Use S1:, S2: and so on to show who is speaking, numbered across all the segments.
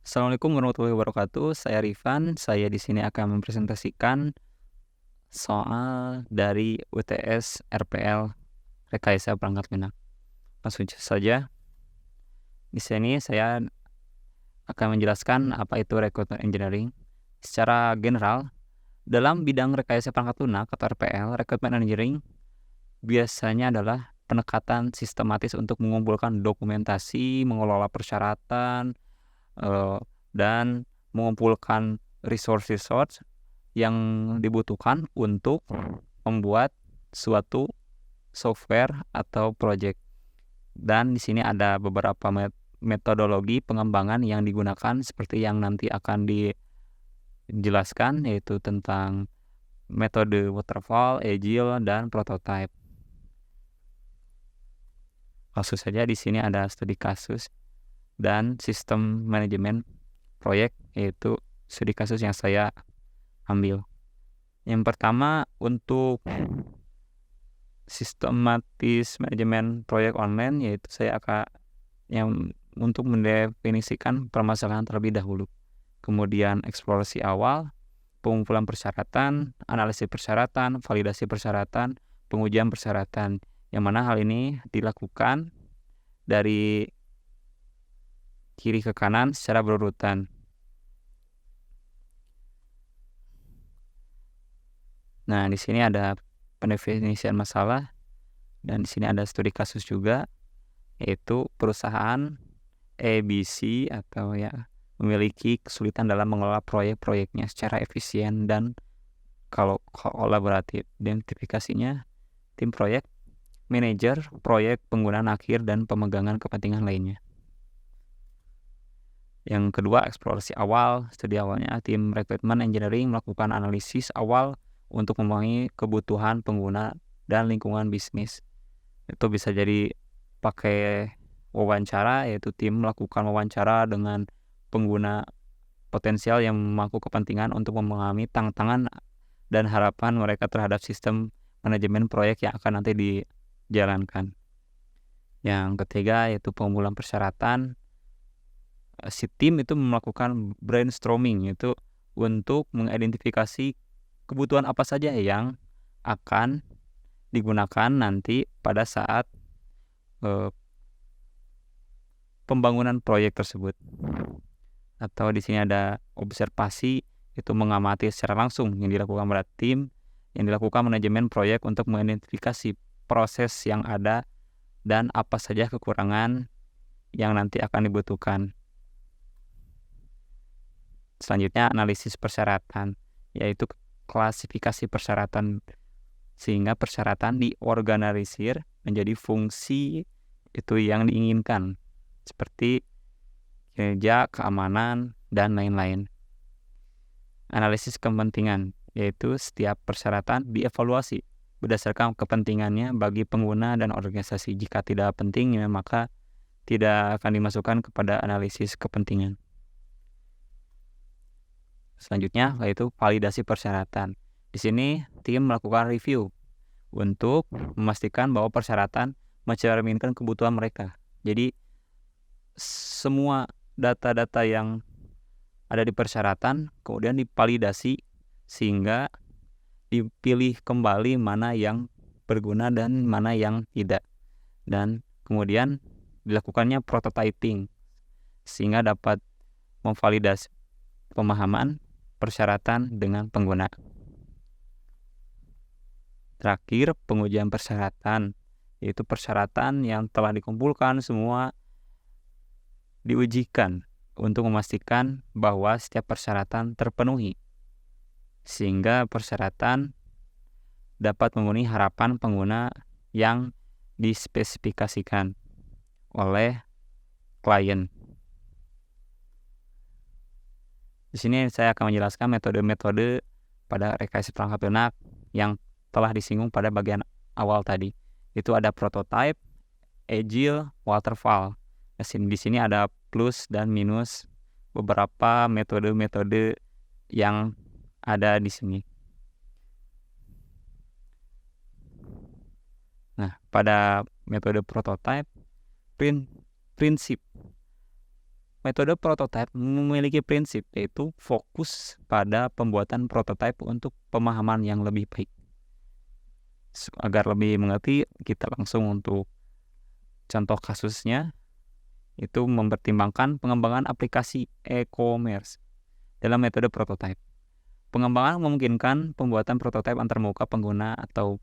S1: Assalamualaikum warahmatullahi wabarakatuh. Saya Rifan. Saya di sini akan mempresentasikan soal dari UTS RPL Rekayasa Perangkat Lunak. Langsung saja, di sini saya akan menjelaskan apa itu Recruitment Engineering. Secara general, dalam bidang rekayasa perangkat lunak atau RPL, Recruitment Engineering biasanya adalah pendekatan sistematis untuk mengumpulkan dokumentasi, mengelola persyaratan, eh, dan mengumpulkan resource yang dibutuhkan untuk membuat suatu software atau project. Dan di sini ada beberapa metodologi pengembangan yang digunakan seperti yang nanti akan dijelaskan, yaitu tentang metode waterfall, agile, dan prototype. Langsung saja, di sini ada studi kasus dan sistem manajemen proyek, yaitu studi kasus yang saya ambil. Yang pertama, untuk sistematis manajemen proyek online, yaitu saya akan untuk mendefinisikan permasalahan terlebih dahulu. Kemudian eksplorasi awal, pengumpulan persyaratan, analisis persyaratan, validasi persyaratan, pengujian persyaratan, yang mana hal ini dilakukan dari kiri ke kanan secara berurutan. Nah, di sini ada pendefinisian masalah dan di sini ada studi kasus juga, yaitu perusahaan ABC atau ya memiliki kesulitan dalam mengelola proyek-proyeknya secara efisien dan kalau kolaboratif. Identifikasinya tim proyek, manajer proyek, penggunaan akhir, dan pemegangan kepentingan lainnya. Yang kedua, eksplorasi awal. Studi awalnya, tim recruitment engineering melakukan analisis awal untuk memenuhi kebutuhan pengguna dan lingkungan bisnis. Itu bisa jadi pakai wawancara, yaitu tim melakukan wawancara dengan pengguna potensial yang memangku kepentingan untuk memahami tantangan dan harapan mereka terhadap sistem manajemen proyek yang akan nanti dijalankan. Yang ketiga, yaitu pengumpulan persyaratan. Si tim itu melakukan brainstorming, yaitu untuk mengidentifikasi kebutuhan apa saja yang akan digunakan nanti pada saat pembangunan proyek tersebut. Atau di sini ada observasi, itu mengamati secara langsung yang dilakukan pada tim, yang dilakukan manajemen proyek untuk mengidentifikasi proses yang ada dan apa saja kekurangan yang nanti akan dibutuhkan. Selanjutnya, analisis persyaratan, yaitu klasifikasi persyaratan sehingga persyaratan diorganisir menjadi fungsi itu yang diinginkan, seperti kinerja, keamanan, dan lain-lain. Analisis kepentingan, yaitu setiap persyaratan dievaluasi berdasarkan kepentingannya bagi pengguna dan organisasi. Jika tidak penting, maka tidak akan dimasukkan kepada analisis kepentingan. Selanjutnya, yaitu validasi persyaratan. Di sini, tim melakukan review untuk memastikan bahwa persyaratan mencerminkan kebutuhan mereka. Jadi, semua data-data yang ada di persyaratan kemudian divalidasi sehingga dipilih kembali mana yang berguna dan mana yang tidak. Dan kemudian dilakukannya prototyping sehingga dapat memvalidasi pemahaman persyaratan dengan pengguna. Terakhir, pengujian persyaratan, yaitu persyaratan yang telah dikumpulkan semua diujikan untuk memastikan bahwa setiap persyaratan terpenuhi, sehingga persyaratan dapat memenuhi harapan pengguna yang dispesifikasikan oleh klien. Di sini saya akan menjelaskan metode-metode pada rekayasa perangkat lunak yang telah disinggung pada bagian awal tadi. Itu ada prototype, agile, waterfall. Di sini ada plus dan minus beberapa metode-metode yang ada di sini. Nah, pada metode prototype, prinsip Metode prototype memiliki prinsip, yaitu fokus pada pembuatan prototype untuk pemahaman yang lebih baik. Agar lebih mengerti, kita langsung untuk contoh kasusnya, itu mempertimbangkan pengembangan aplikasi e-commerce dalam metode prototype. Pengembangan memungkinkan pembuatan prototype antarmuka pengguna atau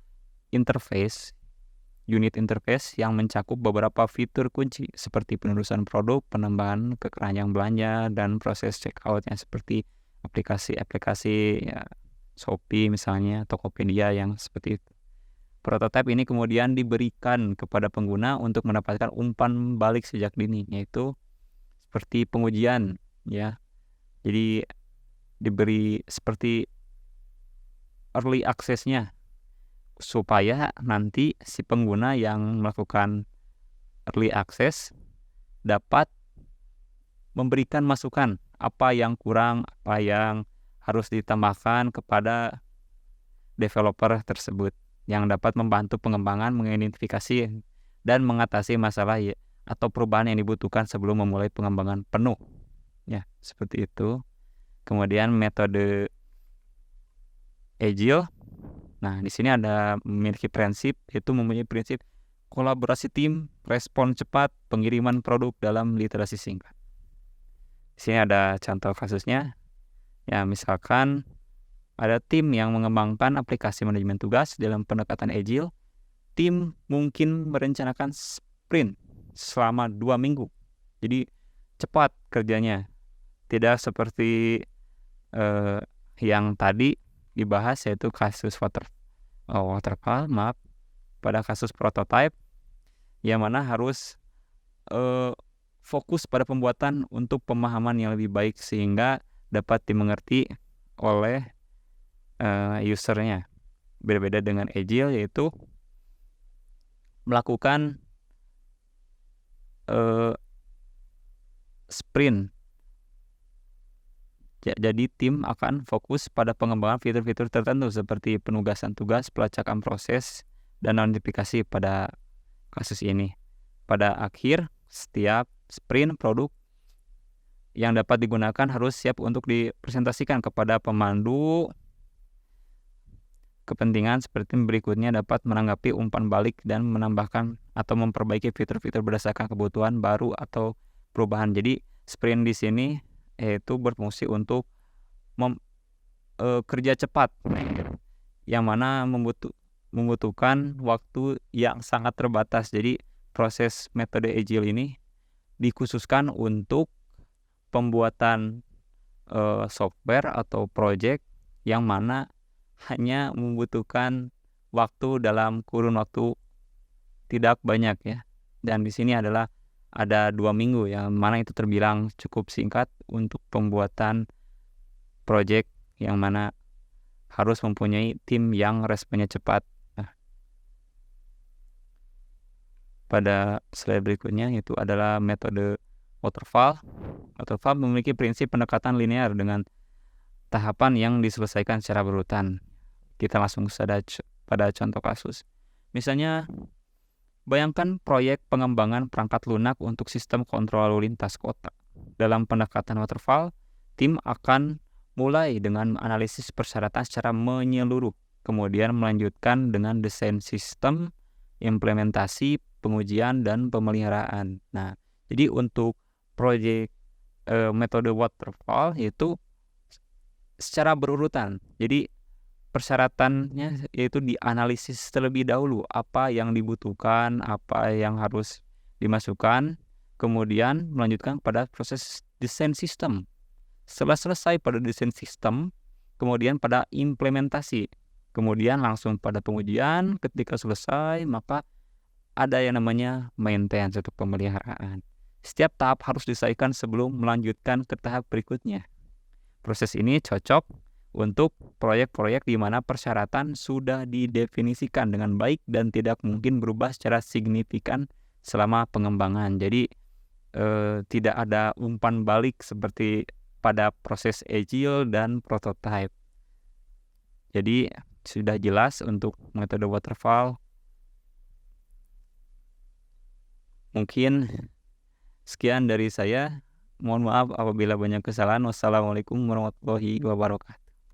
S1: unit interface yang mencakup beberapa fitur kunci seperti penelusuran produk, penambahan ke keranjang belanja, dan proses checkout-nya seperti aplikasi ya, Shopee misalnya, Tokopedia yang seperti itu. Prototipe ini kemudian diberikan kepada pengguna untuk mendapatkan umpan balik sejak dini, yaitu seperti pengujian ya. Jadi diberi seperti early access-nya supaya nanti si pengguna yang melakukan early access dapat memberikan masukan apa yang kurang, apa yang harus ditambahkan kepada developer tersebut yang dapat membantu pengembangan, mengidentifikasi dan mengatasi masalah atau perubahan yang dibutuhkan sebelum memulai pengembangan penuh. Ya, seperti itu. Kemudian metode Agile. Nah, di sini ada memiliki prinsip, yaitu mempunyai prinsip kolaborasi tim, respon cepat, pengiriman produk dalam literasi singkat. Di sini ada contoh kasusnya. Ya, misalkan ada tim yang mengembangkan aplikasi manajemen tugas dalam pendekatan Agile. Tim mungkin merencanakan sprint selama 2 minggu. Jadi cepat kerjanya. Tidak seperti yang tadi dibahas, yaitu kasus waterfall, pada kasus prototype yang mana harus fokus pada pembuatan untuk pemahaman yang lebih baik sehingga dapat dimengerti oleh usernya. Berbeda dengan Agile, yaitu melakukan sprint. Jadi tim akan fokus pada pengembangan fitur-fitur tertentu seperti penugasan tugas, pelacakan proses, dan notifikasi pada kasus ini. Pada akhir setiap sprint, produk yang dapat digunakan harus siap untuk dipresentasikan kepada pemandu kepentingan seperti berikutnya dapat menanggapi umpan balik dan menambahkan atau memperbaiki fitur-fitur berdasarkan kebutuhan baru atau perubahan. Jadi sprint di sini itu berfungsi untuk kerja cepat yang mana membutuhkan waktu yang sangat terbatas. Jadi proses metode Agile ini dikhususkan untuk pembuatan software atau project yang mana hanya membutuhkan waktu dalam kurun waktu tidak banyak ya. Dan di sini ada 2 minggu yang mana itu terbilang cukup singkat untuk pembuatan project yang mana harus mempunyai tim yang responnya cepat. Nah, pada slide berikutnya itu adalah metode waterfall. Waterfall memiliki prinsip pendekatan linear dengan tahapan yang diselesaikan secara berurutan. Kita langsung pada contoh kasus. Misalnya, bayangkan proyek pengembangan perangkat lunak untuk sistem kontrol lalu lintas kota. Dalam pendekatan waterfall, tim akan mulai dengan analisis persyaratan secara menyeluruh, kemudian melanjutkan dengan desain sistem, implementasi, pengujian, dan pemeliharaan. Nah, jadi untuk proyek metode waterfall itu secara berurutan. Jadi persyaratannya yaitu dianalisis terlebih dahulu apa yang dibutuhkan, apa yang harus dimasukkan, kemudian melanjutkan pada proses desain sistem. Setelah selesai pada desain sistem, kemudian pada implementasi, kemudian langsung pada pengujian. Ketika selesai, maka ada yang namanya maintenance atau pemeliharaan. Setiap tahap harus diselesaikan sebelum melanjutkan ke tahap berikutnya. Proses ini cocok untuk proyek-proyek di mana persyaratan sudah didefinisikan dengan baik dan tidak mungkin berubah secara signifikan selama pengembangan. Jadi tidak ada umpan balik seperti pada proses Agile dan prototype. Jadi sudah jelas untuk metode waterfall. Mungkin sekian dari saya. Mohon maaf apabila banyak kesalahan. Wassalamualaikum warahmatullahi wabarakatuh.